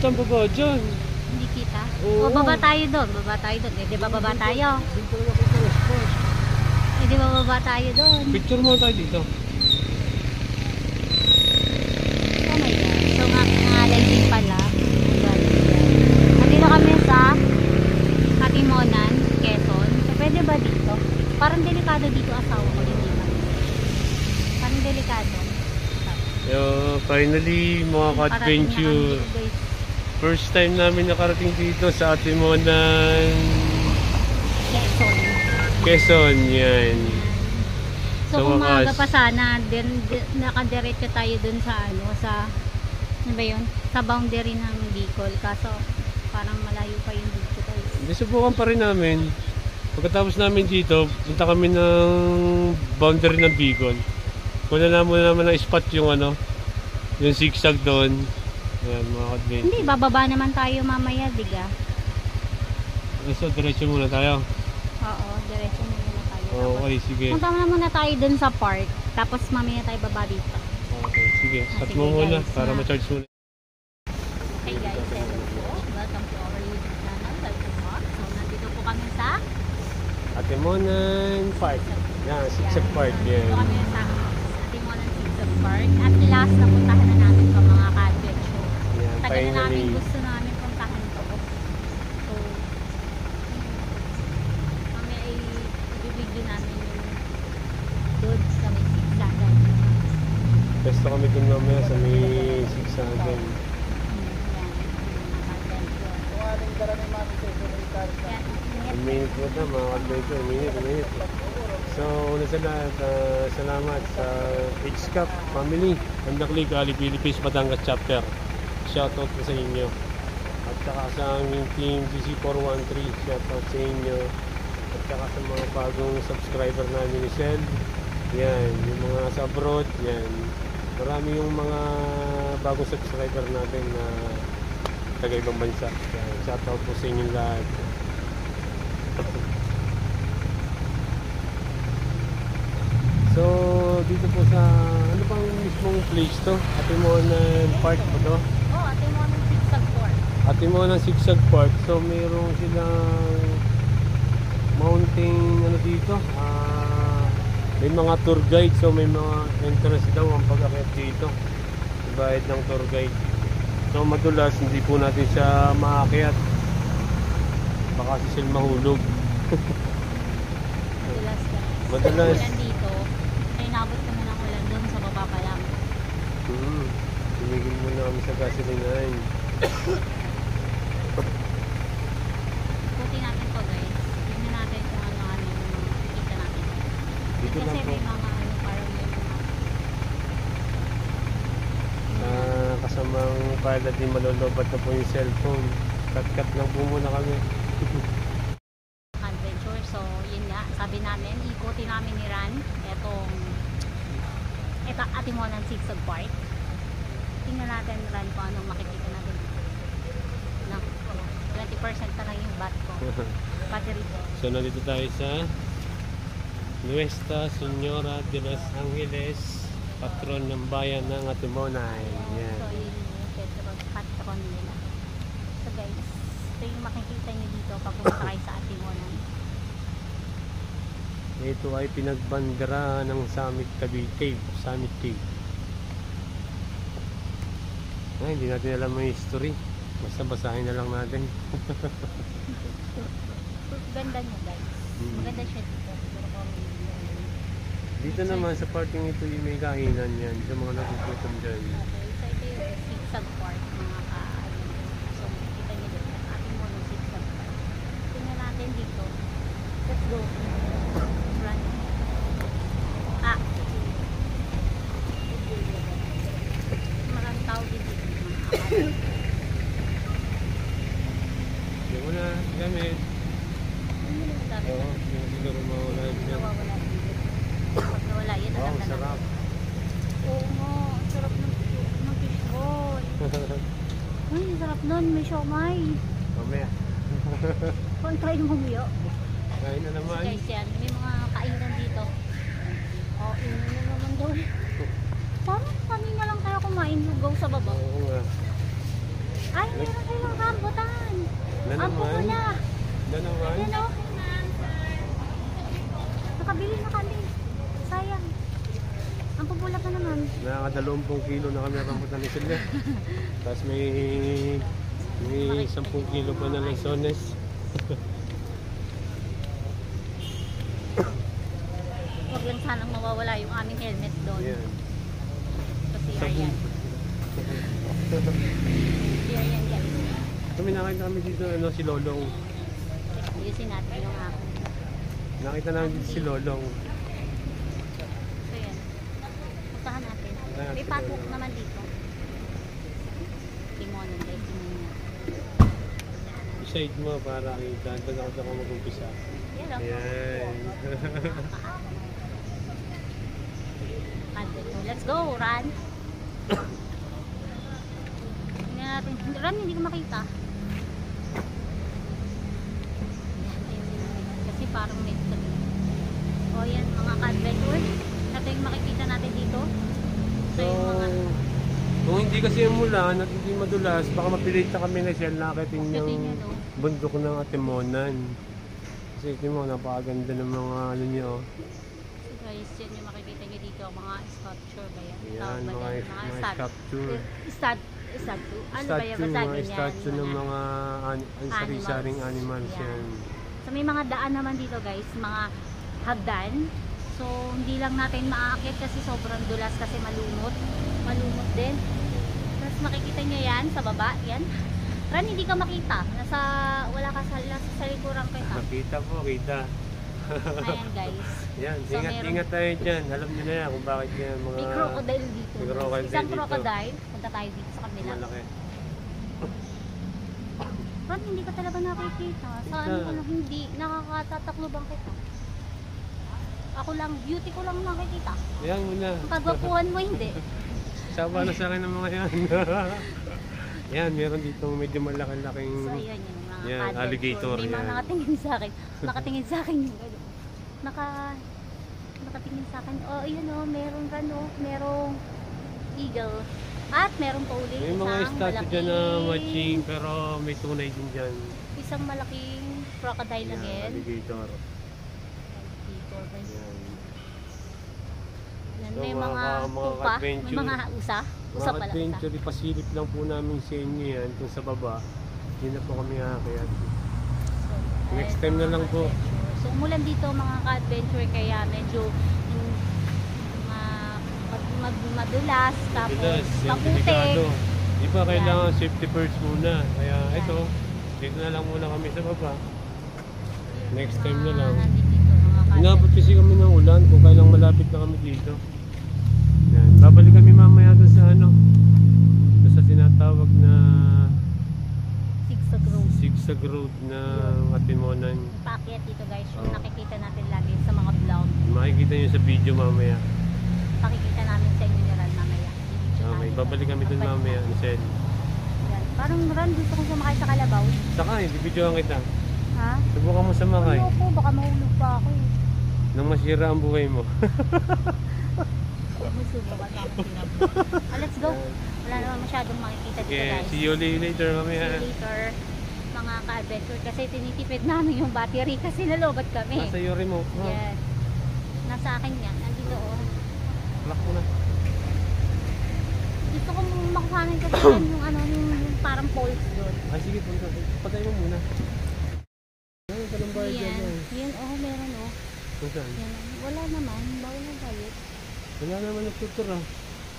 ang baba dyan. Hindi kita? Oo. O, baba tayo doon. Baba tayo doon. Eh, di ba baba tayo? Dito lang ako sa spot. Eh, di ba baba tayo doon? Picture mo tayo dito. Oh my God. So, ngalan din pala. Nandito kami sa Katimonan, Quezon. So, pwede ba dito? Parang delikado dito asawa ko din dito. Parang delikado. Finally, mga ka-adventure. First time namin nakarating dito sa Atimonan, Quezon. Quezon, yan. So, Sa kung wakas. maaga pa sana, nakadiretso tayo dun sa ano, sa, ano ba yun? Sa boundary ng Bicol. Kaso, parang malayo pa yung dito tayo. Hindi, subukan pa rin namin. Pagkatapos namin dito, punta kami ng boundary ng Bicol. Kuna na muna naman ng spot yung ano, yung zigzag doon. Yan, mga ka-adventure. Hindi, bababa naman tayo mamaya, diga. So, diretso muna tayo. Oo, diretso muna tayo. Okay, sige. Punta muna tayo dun sa park. Tapos mamaya tayo baba dito. Okay, sige. Start sige, mo muna guys, para na. ma-charge muna. Hey guys, hello po. Welcome to our YouTube channel. Welcome back. So, nandito po kami sa Atimonan Park. Yan, zigzag park. Yan. Dito kami sa Atimonan Zigzag Park. At last, napuntahan na namin pa mga ka-adventure. Yan, Tagal na namin finally. gusto namin puntahan to. So, mamaya ay ibibigyo namin yung doon sa may zigzagan. Pesto kami dun mamaya sa may zigzagan. Ang minute mo na mga ka-adventure. Minute. So, una sa lahat, salamat sa HCAP family. Andaklig, Ali Philippines, Batangas Chapter. Shoutout po sa inyo. At saka sa aming team GC413, shoutout sa inyo. At saka sa mga bagong subscriber namin ni Shell. Yan, yung mga sa abroad, yan. Marami yung mga bagong subscriber natin na taga-ibang bansa. Yan, shoutout po sa inyo lahat. So, dito po sa, ano pang mismong place to? Atimonan Park po to? Oh, Atimonan Zigzag Park. Atimonan Zigzag Park. So, mayroong silang mountain, ano dito? May mga tour guide. So, may mga entrance daw ang pag-akyat dito. Bayad ng tour guide. So, madulas, hindi po natin siya maakyat. Baka si Sil mahulog. Madalas guys. Madalas. Ulan dito. Ay, nabot kami ng ulan doon sa baba pa lang. Tumigil muna kami sa gasolinahan. Buti natin to guys. Tignan natin kung ano yung makikita natin. Dito Kasi lang po. may mga ano, parang may mga Kasamang pilot din malolobat na po yung cellphone. Cut lang po muna kami. adventure. So, yun nga. Sabi namin, ikutin namin ni Ran etong Atimonan Zigzag Park. Tingnan natin, Ran, kung anong makikita natin. No, 20% na lang yung bat ko. Battery ko. So, nandito tayo sa Nuestra Señora de los Angeles, patron ng bayan ng Atimonan. Yan. So, yun yung patron nila. So, guys, ito yung makikita nyo dito pag pumunta kayo sa Atimonan. Ito ay pinagbandera ng Summit Cave. Summit Cave. Ay, hindi natin alam yung history. Basta basahin na lang natin. Ganda nyo guys. Maganda siya dito. Dito naman sa parting ito yung may kainan yan. Sa mga nagugutom dyan. Okay, so ito yung Zigzag Park mga so makikita nyo dito. Atimonan Zigzag Park. Tingnan natin dito. Let's go. Run. Maraming tao dito. Hindi mo na gamit. Oo, yung siguro mawala dyan. Nawawala dito. Pag nawala yun, alam na Sarap. Oo nga, ang sarap ng fishball. Uy, ang sarap nun, may siomay. Mamaya. Kung tayo mumuyo. Kain na naman. Guys yan, may mga kainan dito. Oh, ino na naman daw. Parang kanina lang tayo kumain lugaw sa baba. Oo nga. Ay, meron tayong rambutan. Na Ang naman. pupula. Na naman. Ayan o. Nakabili na kami. Sayang. Ang pupula pa naman. Nakaka-20 kilo na kami rambutan ni Silvia. Tapos may 10 kilo pa na lansones. Huwag lang sanang mawawala yung aming helmet doon. Yan. Kasi Sabog. ayan. Ayan guys. Kami nakita kami dito si Lolong. Ayusin natin yung ako. Nakita namin dito si Lolong. So yan. Puntahan natin. Puntahan May si patok Lolo. naman dito. Timonon guys. Timonon niya. Side mo para kita. Doon ako mag-umpisa. Yan o. Ayan. Let's go, run. Tingnan natin. Run, hindi ko makita. Kasi parang may sabi. O yan, mga ka-adventure. Ito yung makikita natin dito. So, So, yung mga kung hindi kasi umulan at hindi madulas, baka mapilita kami na siya nakating Akitin yung niya, no? bundok ng Atimonan. Kasi ito mo, napakaganda ng mga ano niyo. so guys, yan yung makikita nyo dito. Mga sculpture ba yan? Yan, Tawag ba mga yan? sculpture. Statue. Ano ba yan? Basta Mga ganyan. statue ng mga sari-saring animals Yan. yan. So may mga daan naman dito guys, mga hagdan. So hindi lang natin maaakyat kasi sobrang dulas kasi malumot. Malumot din. Tapos makikita nyo yan sa baba, yan. Ran, hindi ka makita. Wala ka sa likuran kita. Nakita po, kita. Ayan guys. Yan, So, ingat tayo dyan. Alam niyo na yan kung bakit yan mga May crocodile dito. May crocodile Isang dito. crocodile. Punta tayo dito sa kabila. malaki. Ran, hindi ka talaga nakikita. Sa ano ko lang, hindi. Nakakatatakloban kita. Ako lang, beauty ko lang nakikita. Yan muna. Ang kagwapuhan mo, hindi. Sawa na sa akin ng mga yan. Yan, meron dito medyo malaki-laking So, ayan yung mga yan, adventure. alligator, May mga yan. nakatingin sa akin. Nakatingin sa akin yung ano. Nakatingin sa akin. Oh, ayan oh, meron merong eagle. At meron pa uli. may mga isang statue dyan na malaking- matching pero may tunay din dyan. Isang malaking crocodile Yan, again. alligator. Alligator, guys. Yan. Yan, So, may mga mga tupa, may adventure. mga usa. Usa Mga pala, usa. adventure, ipasilip lang po namin sa inyo yan. Kung sa baba, hindi na po kami aakyat. So, Next ayun, time na mga lang po. ka-adventure. So umulan dito mga ka-adventure kaya medyo madulas tapos Madulas, yan, maputik. delikado. Di ba kailangan Yan. safety first muna. Kaya Yan. ito, dito na lang muna kami sa baba. Next time na lang. Nandito dito, mga Inabot kasi kami ng ulan kung kailang malapit na kami dito. Yan. Babalik kami mamaya doon sa ano, doon sa tinatawag na Zigzag road. zigzag road na Atimonan. Paakyat dito guys, yung Oo. nakikita natin lagi sa mga vlog. Makikita nyo sa video mamaya. Pakikita namin sa inyo ni Ran mamaya. Video Okay, tayo. babalik kami doon Babalik. mamaya. Ansel. Yan. Parang Ran, gusto kong sumakay sa kalabaw. Sakay, bibidyoan kita. Ha? Subukan mo sumakay. Ayoko, baka mahulog pa ako eh. Nang masira ang buhay mo. Subukan pa ako let's go. Wala naman masyadong makikita dito Okay, guys. see you later mamaya. See you later mga ka-adventure kasi tinitipid namin yung battery kasi nalobat kami. Nasa iyo remote. Oh, Yan. Nasa akin yan. Nandito oh. lock mo na. Gusto kong makuhanin kasi yan yung ano, yung parang poles doon. Ah, sige, punta. Patay mo muna. Ano ka ng bayad dyan? Yan. Oh. Yan oh, meron oh. Kung saan? Yan. Wala naman. Bawal na bayad. Wala naman nagtutur ah.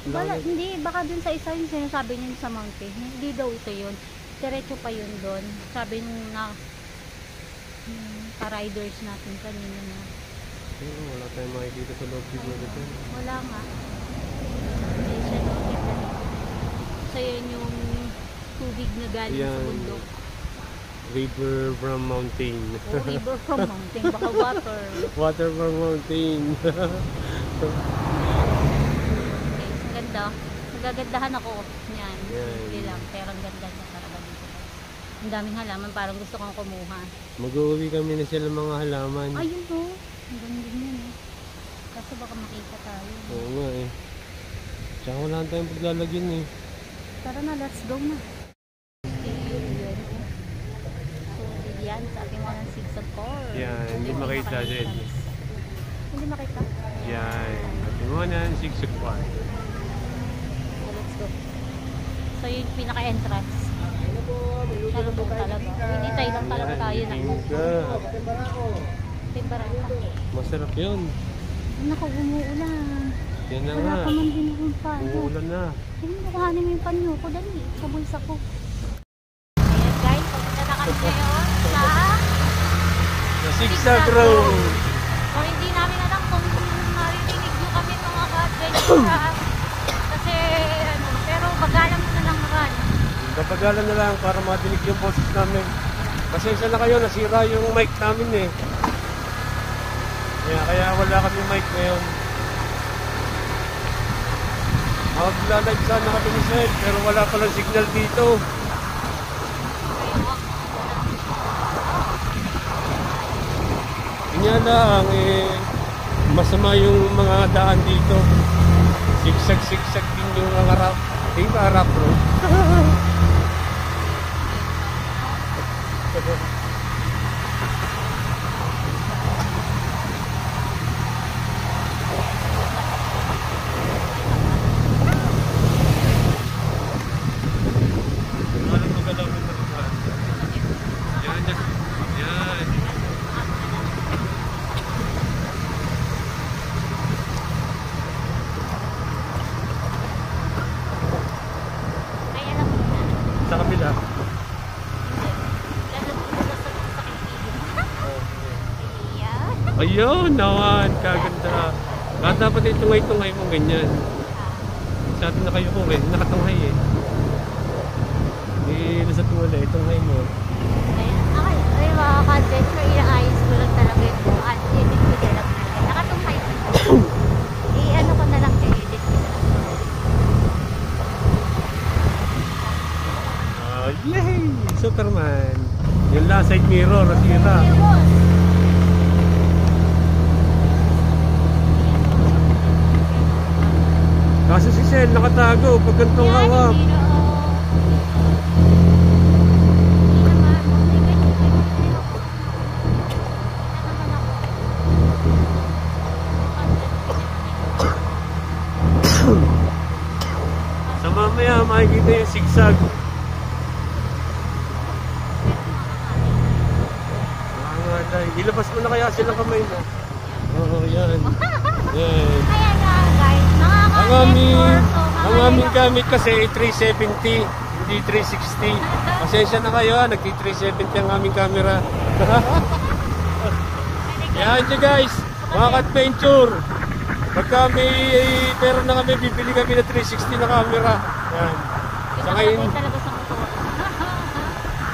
Wala, hindi. Baka dun sa isa yung sinasabi niya sa mountain. Hindi daw ito yun. Diretso pa yun doon. Sabi nung na ka-riders natin kanina na. Wala tayong makikita sa loob video dito. Wala nga. Hindi siya nakita dito. So yun yung tubig na galing sa Yan. bundok. River from mountain. O river from mountain. Baka water. Water from mountain. Okay, ang ganda. Nagagandahan ako. Yan. Yan. Hindi lang. Pero ang ganda na talaga dito. Ang daming halaman. Parang gusto kong kumuha. Mag-uwi kami na sila mga halaman. Ayun o. Ang ganda yun eh. Kaso baka makita tayo. Oo nga eh. Tsaka wala tayong paglalagyan eh. Tara na, let's go na. sa ating mga zigzag course. Yan, hindi makita din. Hindi makita? Yan, ating mga zigzag course. So, let's go. So, yung pinaka-entrance. Salubong talaga. Hinitay lang talaga tayo na. Timbarangka. Masarap yun. Naku, umuulan. Yan na Wala nga. pa man din akong panyo. Umuulan na. Hindi mo kuhanin mo yung panyo ko. Dali, sa bulsa ko. Ayan guys, papunta na kami ngayon sa The Zigzag Road. So, hindi namin alam kung maririnig nyo kami mga ka-adventure kasi ano, pero bagalan mo na lang naman. Kapagalan na lang para madinig yung boses namin. Pasensya na kayo, nasira yung mic namin eh. Kaya wala kami mic ngayon. Magla-live sana kami ni Seth, pero wala palang signal dito. Kanya lang masama yung mga daan dito. Sigsag-sigsag din yung mga rap. Rap road. Ay, alam mo na. Sa kabila. Lalo mo na sa kaibigan. Yeah. Ayun, naman, kaganda. Kahit dapat itungay-tungay mo ganyan. Sa atin na kayo kung nakatunghay eh. Nasa wala, itunghay mo. Ay, mga ka-adventure, inaayos ko lang talaga yung buwan. Edit ko na lang natin. Nakatungkay ko. I-ano ko na lang kayo, edit ko na lang. Yay! Superman! Yung last side mirror, nasira. Ayun. Kaso si Sel, nakatago. Pag gantong Yan, hawak. hindi na, hindi naman. Hindi ganyan. Sa mamaya, makikita yung zigzag. Ilabas mo na kaya silang kamay na. Oo, yan. Yan. Ayan na guys, mga Ang aming gamit kasi ay 370, hindi 360. Pasensya na kayo, nagti-370 ang aming camera. Yan nyo guys, mga ka-adventure. Pagka may pera na kami, bibili kami na 360 na camera. Yan. Sa ngayon, talaga sa motor.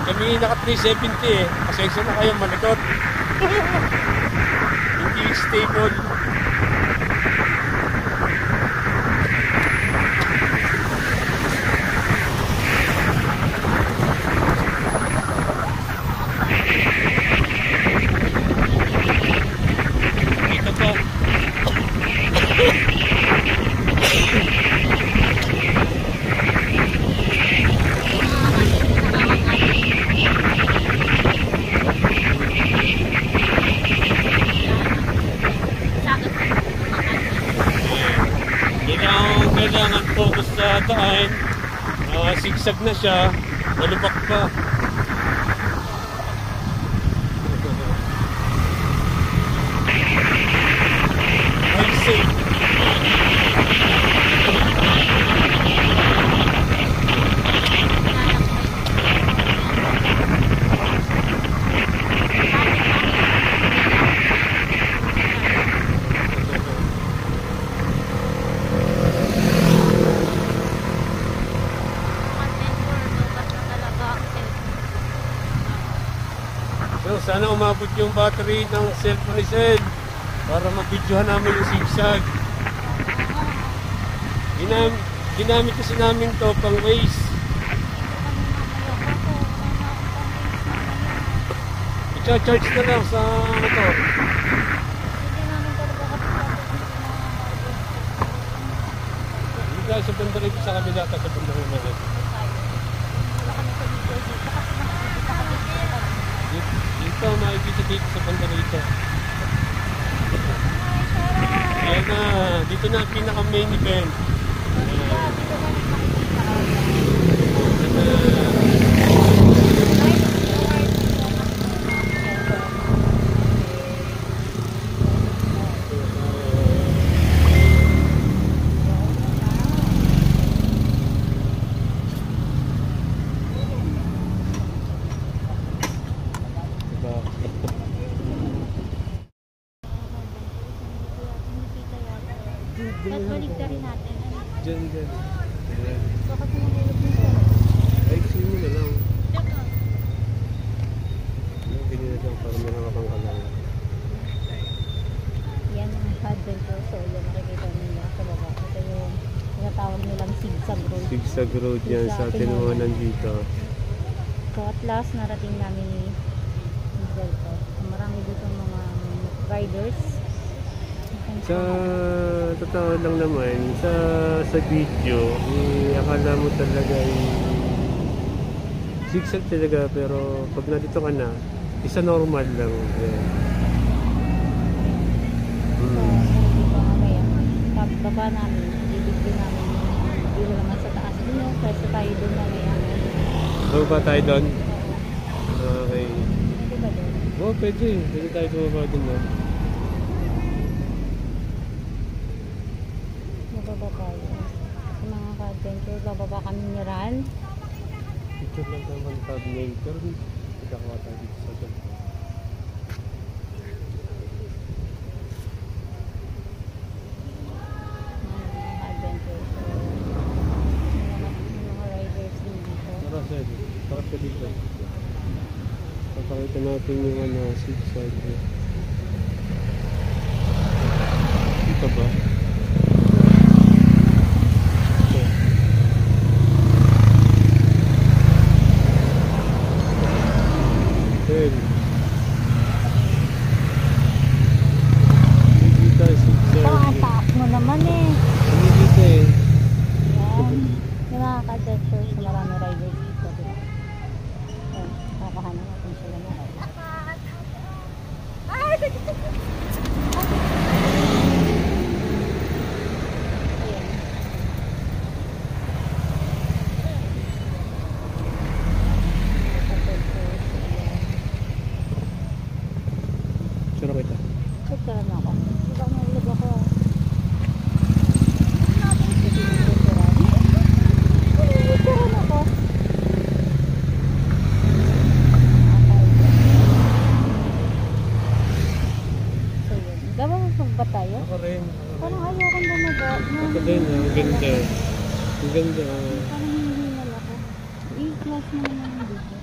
kami naka 370 eh. Pasensya na kayo, malikot. Hindi stable. Ito po. Kailangan focus sa daan. Sigsag na siya, malubak pa. Ay, safe. So, sana umabot yung battery ng cellphone ni Sel para mabidyohan namin yung zigzag. Ginamit kasi namin to pang waste. I-charge na lang sa motor. Hindi tayo sa banda rito sa kabila, sa banda rito natin. ito makikita dito sa banda rito. Ayan na, dito na ang pinaka main event. Ayan. At baligtarin natin. Diyan. Ayan. Baka tumulog nito. Ay, kasi mo na lang. Ayan, ganyan na lang para may hawakang ka lang. Yan ang paddle ko. So, yan makikita nila sa baba. Ito yung tinatawag nilang zigzag road. Zigzag road yan sa atin mga nandito. So, at last, narating namin ni Delta. Marami dito mga riders. Sa totoo lang naman, sa video, akala mo talaga zigzag talaga, pero pag nandito ka na, isa normal lang. Ayan. So, dito mamaya, pagbaba namin, bibigyan namin dito naman sa taas. Dito, pwesto tayo doon mamaya. Baba tayo doon? Okay. Pwede ba doon? Oo, pwede. Pwede tayo bumaba doon. No? Bababa tayo. Sa mga ka-adventure, bababa kami ni Ran. Picture lang naman thumbnail, pero nagkakawa tayo dito sa doon. Mga ka-adventure. So, mga riders din dito. Tara, sir. Tara ka dito. Papakita natin yung zigzag. Dito ba? Ang taas mo naman eh. Dito eh. Yan. Yung mga ka-adventure sa marami riders dito. Diba? So, kakahanan natin sila na riders. Ayan. Ka-adventures. Ayan. Sura kita. Check ka lang ako. Diba nahulog ako? Ba tayo? Ako rin. Parang ayokong bumaba. Ako din. Ang ganda. Ang ganda. Parang hindi ako. I-class mo naman yung video.